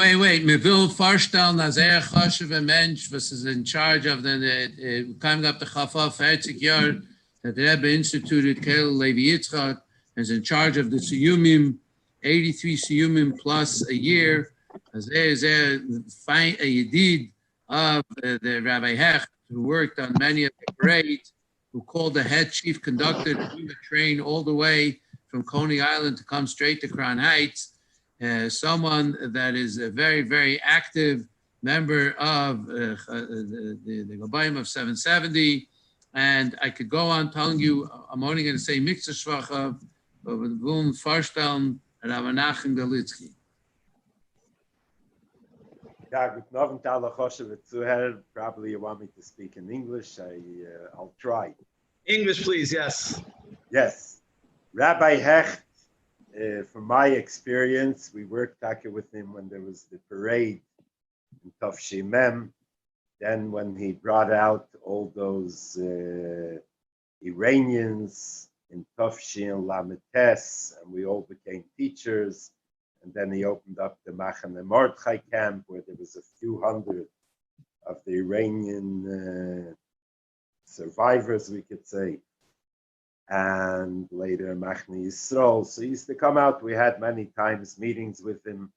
Wait. Me will vorstellen, als choshev Mensch, was is in charge of the coming up the Chafaf 40 years, that the Rebbe instituted Kel Levi Yitzchak, is in charge of the Siyumim, 83 Siyumim plus a year. As there is a Yedid of the Rabbi Hecht, who worked on many of the parades, who called the head chief conductor to bring a train all the way from Coney Island to come straight to Crown Heights. Someone that is a very, very active member of the Gabayim of 770. And I could go on telling you, I'm only going to say Mikzah Shvacha, but with Wum Farstellen and Menachem Gerlitzky. Probably you want me to speak in English. I'll try. English, please, yes. Yes. Rabbi Hecht, from my experience, we worked with him when there was the parade in Tafshi Mem. Then when he brought out all those Iranians in Tafshi and Lametes, and we all became teachers. And then he opened up the Menachem Mordechai camp, where there was a few hundred of the Iranian survivors, we could say. And later Machne Yisrael. So he used to come out. We had many times meetings with him.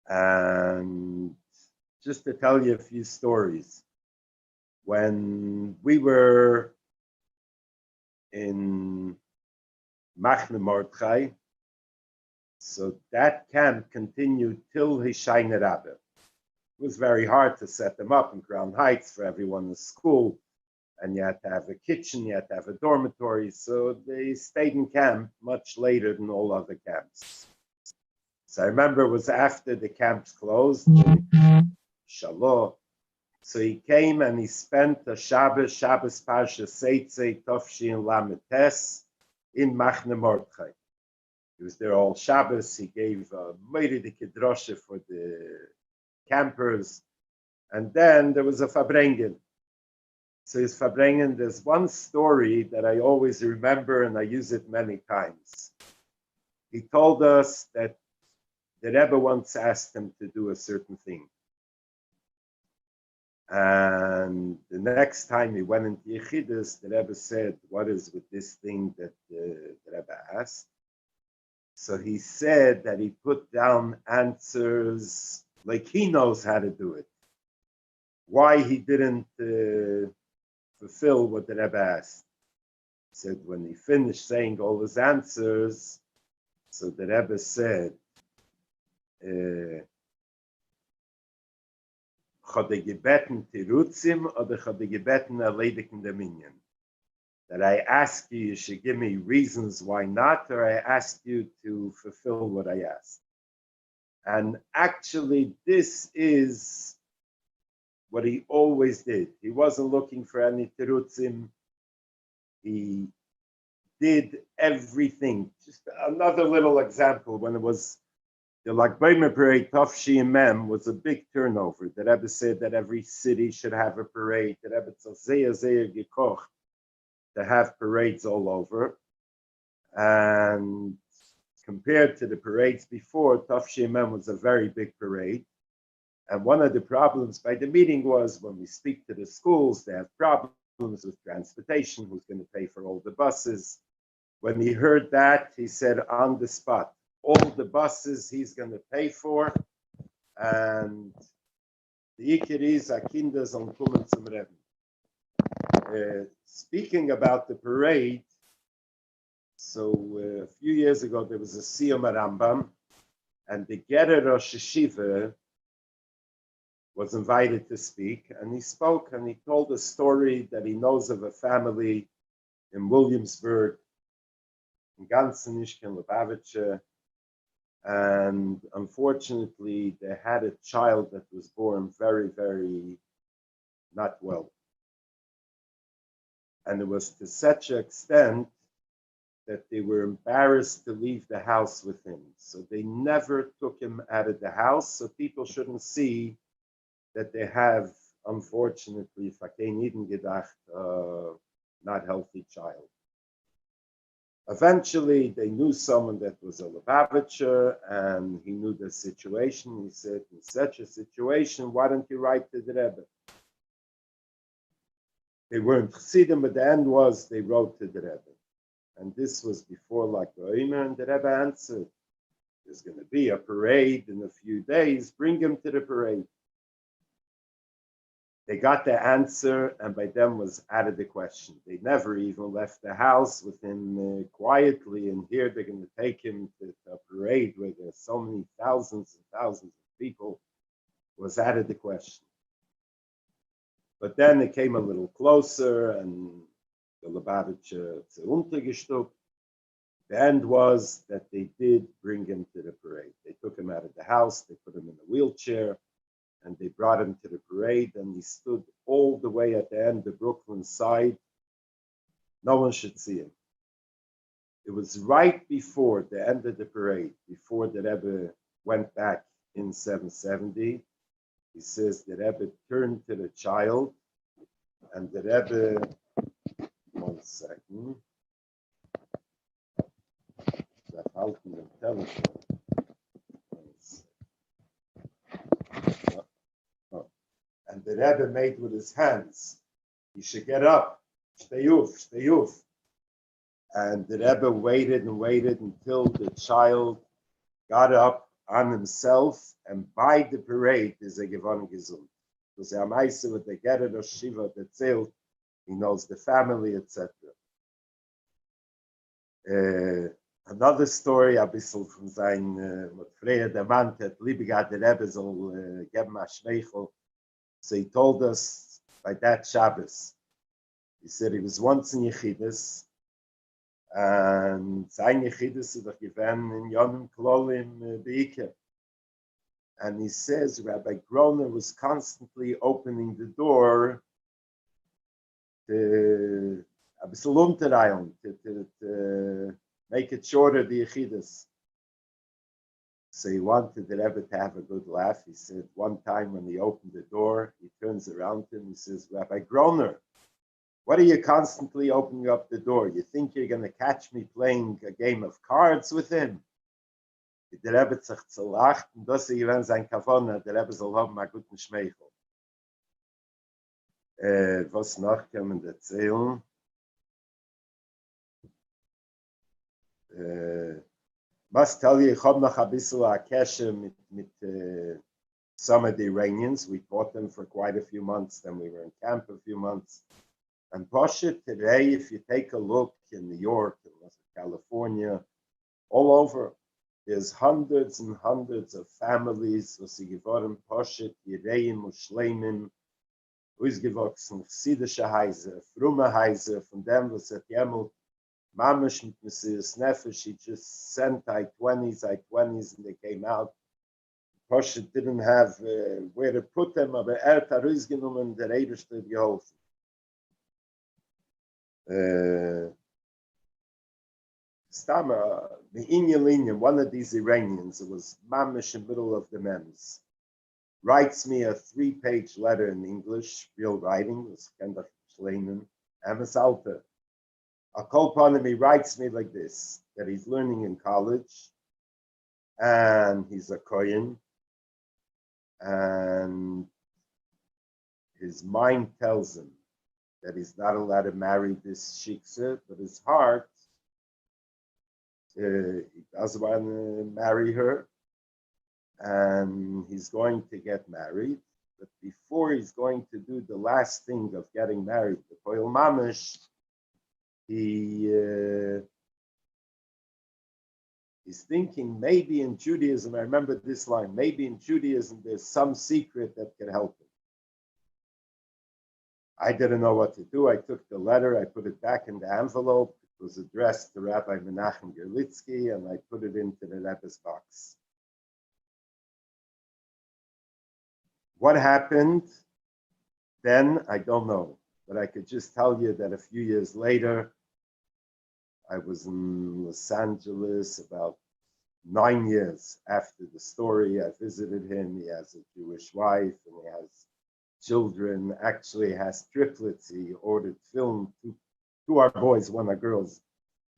And just to tell you a few stories. When we were in Machne Mordechai, so that camp continued till Hishayne Rabbe. It was very hard to set them up in Crown Heights for everyone in school. And you had to have a kitchen, you had to have a dormitory. So they stayed in camp much later than all other camps. So I remember it was after the camps closed, Shalom. So he came and he spent a Shabbos Parsha Seitzei Tofshin Lametes in Machne Mordechai. He was there all Shabbos. He gave a Meiride Kedroshe for the campers. And then there was a Fabrengen. So his Fabrengen, there's one story that I always remember and I use it many times. He told us that the Rebbe once asked him to do a certain thing. And the next time he went into Yechidus, the Rebbe said, what is with this thing that the Rebbe asked? So he said that he put down answers like he knows how to do it. Why he didn't fulfill what the Rebbe asked. He said when he finished saying all his answers, so the Rebbe said, Chode gebeten tirutzim oder chode gebeten erledigen der Minyan. That I ask you, you should give me reasons why not, or I ask you to fulfill what I asked. And actually, this is what he always did. He wasn't looking for any tirutzim. He did everything. Just another little example, when it was the Lag B'omer parade, Tafshi Mem was a big turnover. The Rebbe said that every city should have a parade. The Rebbe said, Zeya Gekoch, to have parades all over. And compared to the parades before, Tafshi Mem was a very big parade. And one of the problems by the meeting was when we speak to the schools, they have problems with transportation, who's going to pay for all the buses. When he heard that, he said on the spot, all the buses he's going to pay for, and the Iker is Akinda sollen kommen zum Rebbe. Speaking about the parade, so a few years ago there was a Siyum Rambam, and the Gerer Rosh Yeshiva was invited to speak, and he spoke and he told a story that he knows of a family in Williamsburg, in Ganzenishken, Lubavitcher, and unfortunately they had a child that was born very, very not well. And it was to such an extent that they were embarrassed to leave the house with him. So they never took him out of the house, so people shouldn't see that they have, unfortunately, not healthy child. Eventually, they knew someone that was a Lubavitcher, and he knew the situation. He said, in such a situation, why don't you write to the Rebbe? They weren't Chassidim, but the end was they wrote to the Rebbe. And this was before like Omer, and the Rebbe answered, there's going to be a parade in a few days, bring him to the parade. They got the answer, and by them was out of the question. They never even left the house with him quietly, and here they're going to take him to a parade where there's so many thousands and thousands of people, was out of the question. But then it came a little closer, and the Lubavitcher zu untergestuckt. The end was that they did bring him to the parade. They took him out of the house, they put him in a wheelchair, and they brought him to the parade, and he stood all the way at the end, the Brooklyn side. No one should see him. It was right before the end of the parade, before the Rebbe went back in 770. He says the Rebbe turned to the child, and the Rebbe, 1 second, that out in the telephone. And the Rebbe made with his hands, he should get up, stay off. And the Rebbe waited and waited until the child got up on himself, and by the parade is a gewonnen gesund. Because er meiste with the Gerrit or Shiva that zählt, he knows the family, etc. Another story, a bisschen von sein, mit Freya der Mann, hat liebe gehabt, der Rebbe soll geben a Schmeichel. So he told us by that Shabbos, he said he was once in Yechidus, and sein Yechidus is given in Yonam Klolim Beike. And he says Rabbi Groner was constantly opening the door to a bisschen unterreilen, to make it shorter, the Yechidus. So he wanted the Rebbe to have a good laugh. He said one time when he opened the door, he turns around to him, he says, Rabbi Groner, what are you constantly opening up the door? You think you're going to catch me playing a game of cards with him? Der Rebbe hat sich zerlacht, und das ist gewesen sein Kavone, der Rebbe soll haben einen guten Schmeichel. Was noch kann man erzählen? Must tell you, ich habe noch ein bisschen a Keshe mit some of the Iranians. We taught them for quite a few months, then we were in camp a few months. And Pasha, today, if you take a look in New York, in California, all over, there's hundreds and hundreds of families, was sie geworden, Pasha, Yereim, Mushleimim, ausgewachsen, chassidische Häuser, frumme Häuser, von dem, was hat jemals Mamish mit Messias Nefesh, she just sent I-20s, and they came out. Pasha didn't have where to put them, aber hat rausgenommen, der Eberste geholfen. Stama, the Indian, one of these Iranians, it was Mamish in the middle of the men's, writes me a 3-page letter in English, real writing, was kind of Schleinen, Amos Alter. A Kolpanim, he writes me like this, that he's learning in college, and he's a Kohen, and his mind tells him that he's not allowed to marry this shiksa, but his heart, he doesn't want to marry her, and he's going to get married, but before he's going to do the last thing of getting married, the Koil Mamish, he's thinking maybe in Judaism, I remember this line, maybe in Judaism there's some secret that can help him. I didn't know what to do. I took the letter, I put it back in the envelope. It was addressed to Rabbi Menachem Gerlitzky, and I put it into the Rebbe's box. What happened then, I don't know. But I could just tell you that a few years later, I was in Los Angeles about 9 years after the story. I visited him. He has a Jewish wife and he has children. Actually has triplets. He ordered film, two our boys, one our girls,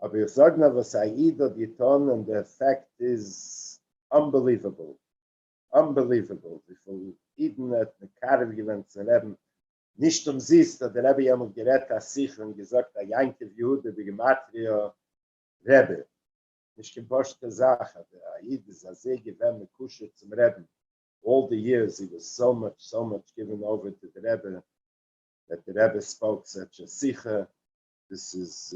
Aber ich sage noch, was Aida getan, and the effect is unbelievable. Unbelievable. Wie viel Iden hat eine Karre gewinnt zu leben. Nicht siehst, dass der Rebbe jemand gerät als sich und gesagt, der Ya'ankel Yehuda, wie Gematria Rebbe. Nicht geposchte Sache. Der Aida ist sehr gewinnt mit Kusche zum Rebbe. All the years, he was so much given over to the Rebbe, that the Rebbe spoke such a sicha. This is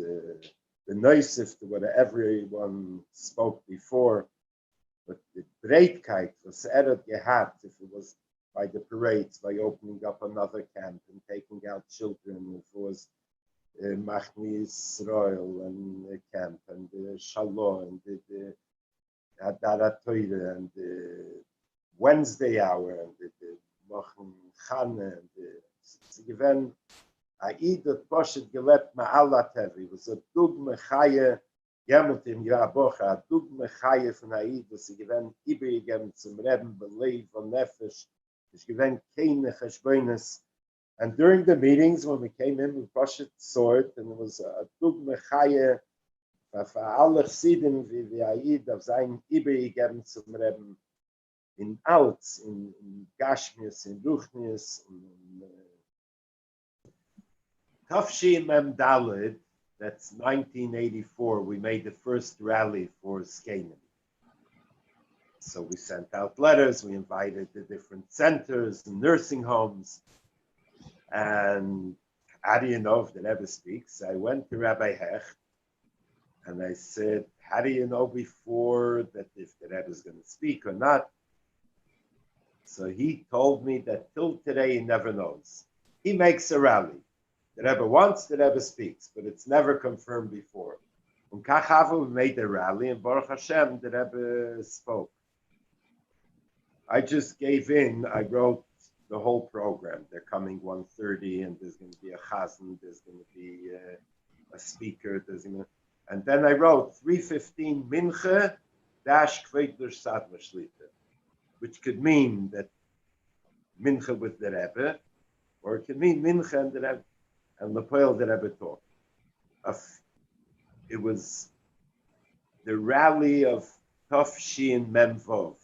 the nicest to what everyone spoke before. But the breitkeit was gehabt, if it was by the parades, by opening up another camp and taking out children, if it was Machni Israel and camp, and the Shalom, and the Hadarat Torah, and the Wednesday hour, and the Machen Chane, and the given Aida Poshet gelebt ma'alat heavy, was a dugme chaye, jemot im Grabocha, a dugme chaye von Aida, sie given übergegeben zum Reben, beleid von Nefesh, es given keine Cheshboines. And during the meetings, when we came in, we Poshet sword, and it was a dugme chaye, für alle Chsidim, wie Aida, auf sein übergegeben zum Reben, in Alts, in Gashmius, in Ruchnius, in Tafshi Mem Daled, that's 1984, we made the first rally for Skanen. So we sent out letters, we invited the different centers and nursing homes. And how do you know if the Rebbe speaks? I went to Rabbi Hecht and I said, how do you know before that if the Rebbe is going to speak or not? So he told me that till today he never knows. He makes a rally. The Rebbe wants, the Rebbe speaks, but it's never confirmed before. And Kachava, we made a rally, and Baruch Hashem, the Rebbe spoke. I just gave in. I wrote the whole program. They're coming 1:30, and there's going to be a chazan, there's going to be a speaker, and then I wrote 3:15 mincha dash kveider sadma shlita, which could mean that mincha with the Rebbe, or it could mean mincha and the Rebbe. And the Poel that Rebbe taught. It was the rally of Tafshin Memvov.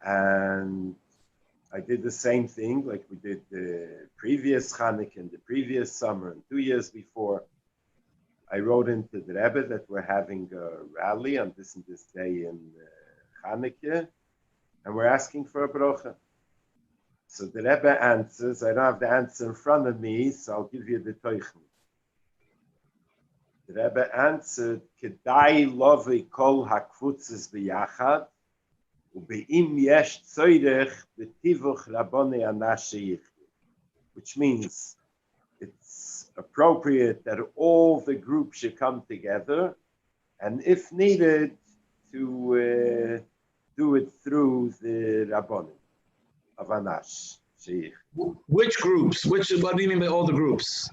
And I did the same thing like we did the previous Chanukah and the previous summer and 2 years before. I wrote into the Rebbe that we're having a rally on this and this day in Chanukah, and we're asking for a bracha. So the Rebbe answers, I don't have the answer in front of me, so I'll give you the teichen. The Rebbe answered, Kedai lovi kol hakfutzes b'yachad, u'be'im yesh tzoyrech b'tivuch rabboni anashe yichdu. Which means it's appropriate that all the groups should come together, and if needed, to do it through the rabbonim. Avanash. Which groups? What do you mean by all the groups?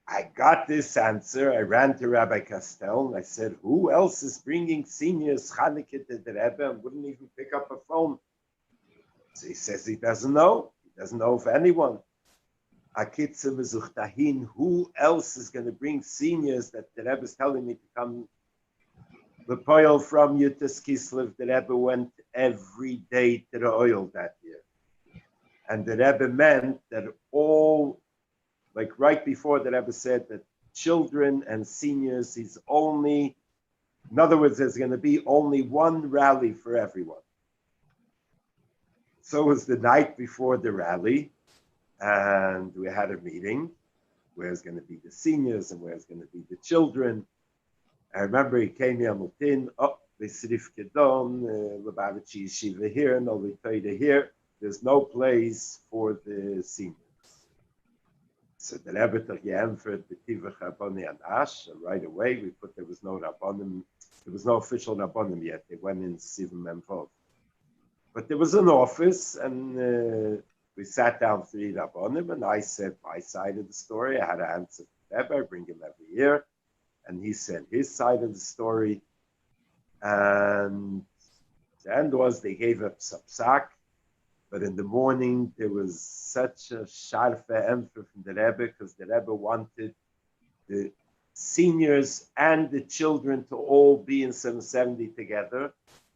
I got this answer. I ran to Rabbi Castell and I said, who else is bringing seniors Chanukah to the Rebbe and wouldn't even pick up a phone? So he says he doesn't know. He doesn't know of anyone. Who else is going to bring seniors that the Rebbe is telling me to come? The Poel from Yutas Kislev, the Rebbe went every day to the oil that year. And the Rebbe meant that all, like right before the Rebbe said that children and seniors, he's only, in other words, there's going to be only one rally for everyone. So it was the night before the rally, and we had a meeting, where's going to be the seniors and where's going to be the children. I remember he came here, Mutin, Besrif Kedon, Lubavitch Yeshiva here, no Litoida here. There's no place for the seniors. So the Rebbe took Yemford, the Tivach Rabboni and Ash, and right away we put, there was no Rabbonim, there was no official Rabbonim yet. They went in Sivan Memvov. But there was an office, and we sat down 3 Rabbonim, and I said my side of the story. I had to answer the Rebbe, I bring him every year, and he said his side of the story. And the end was they gave up Sapsak. But in the morning, there was such a sharpe emphasis from the Rebbe because the Rebbe wanted the seniors and the children to all be in 770 together.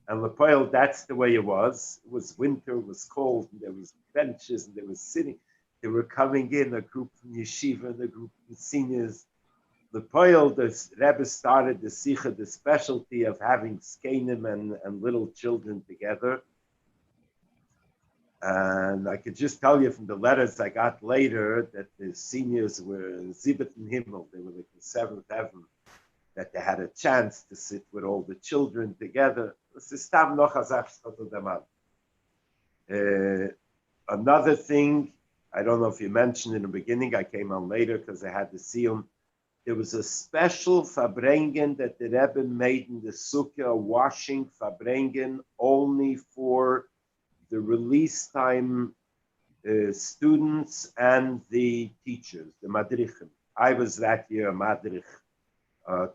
And Lepoil, that's the way it was. It was winter, it was cold, and there was benches, and there was sitting. They were coming in, a group from yeshiva and a group from seniors. Lepoil, the Rebbe started the Sikha, the specialty of having skenim and little children together. And I could just tell you from the letters I got later that the seniors were Zibet and Himmel, they were like the seventh heaven, that they had a chance to sit with all the children together. Another thing, I don't know if you mentioned in the beginning, I came on later because I had to see them. There was a special Fabrengen that the Rebbe made in the Sukkah, a washing Fabrengen only for the release time students and the teachers, the madrichim. I was that year a madrich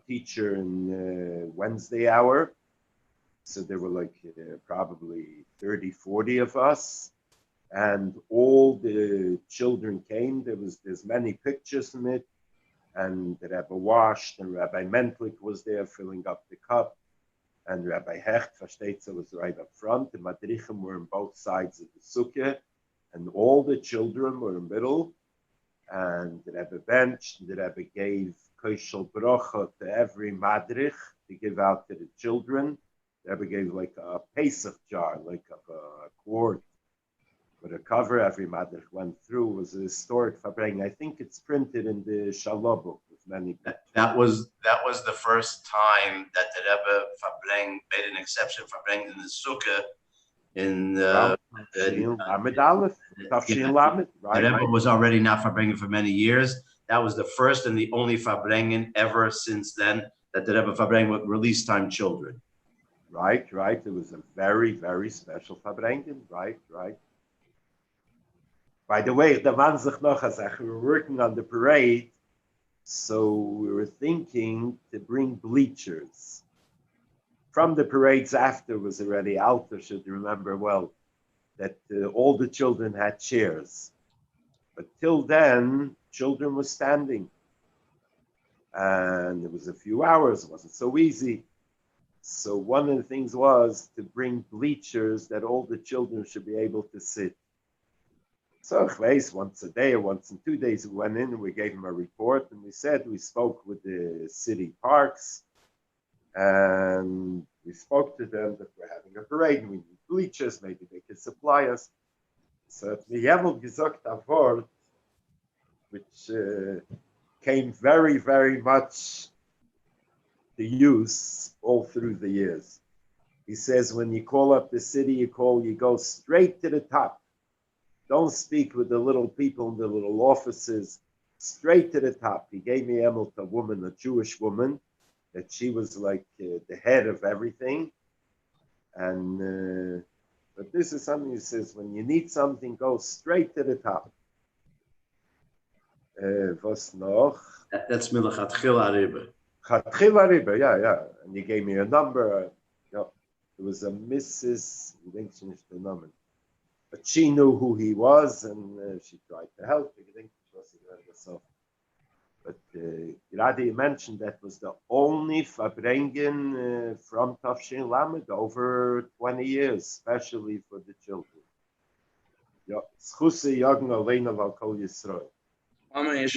teacher in Wednesday hour. So there were like probably 30, 40 of us. And all the children came. There's many pictures from it. And the Rebbe washed, and Rabbi Mentlik was there filling up the cup. And Rabbi Hecht, Versteitzer, was right up front. The Madrichim were on both sides of the sukkah, and all the children were in the middle. And the Rebbe benched, and the Rebbe gave koshel bracha to every Madrich to give out to the children. The Rebbe gave like a Pesach jar, like a quart with a cover. Every Madrich went through. It was a historic Fabrengen. I think it's printed in the Shalom book. Many that was the first time that the Rebbe Fabreng made an exception for bringing in the Sukkah in Lamed Aleph, Tafshin Lamed. The Rebbe was already not Fabrengen for many years. That was the first and the only Fabrengen ever since then that the Rebbe Fabreng would release time children. Right. It was a very, very special Fabrengen. Right. By the way, the man sich noch gesagt, we were working on the parade. So we were thinking to bring bleachers. From the parades after was already out, I should remember well, that all the children had chairs. But till then, children were standing. And it was a few hours, it wasn't so easy. So one of the things was to bring bleachers that all the children should be able to sit. So once a day or once in 2 days, we went in and we gave them a report, and we spoke with the city parks, and we spoke to them that we're having a parade and we need bleachers, maybe they could supply us. So we have gesagt a word which came very, very much to use all through the years. He says, when you call up the city, you go straight to the top. Don't speak with the little people in the little offices, straight to the top. He gave me a woman, a Jewish woman, that she was like the head of everything. And but this is something he says, when you need something, go straight to the top. Was noch? That's Menachem Gerlitzky, yeah. And he gave me a number. It was a Mrs. I think she was the number. But she knew who he was, and she tried to help. I think it was herself. But Grady mentioned that was the only Fabrengen from Tafshin Lamed over 20 years, especially for the children. Schuse Jagen Aleina Val Kol Yisrael. Amen.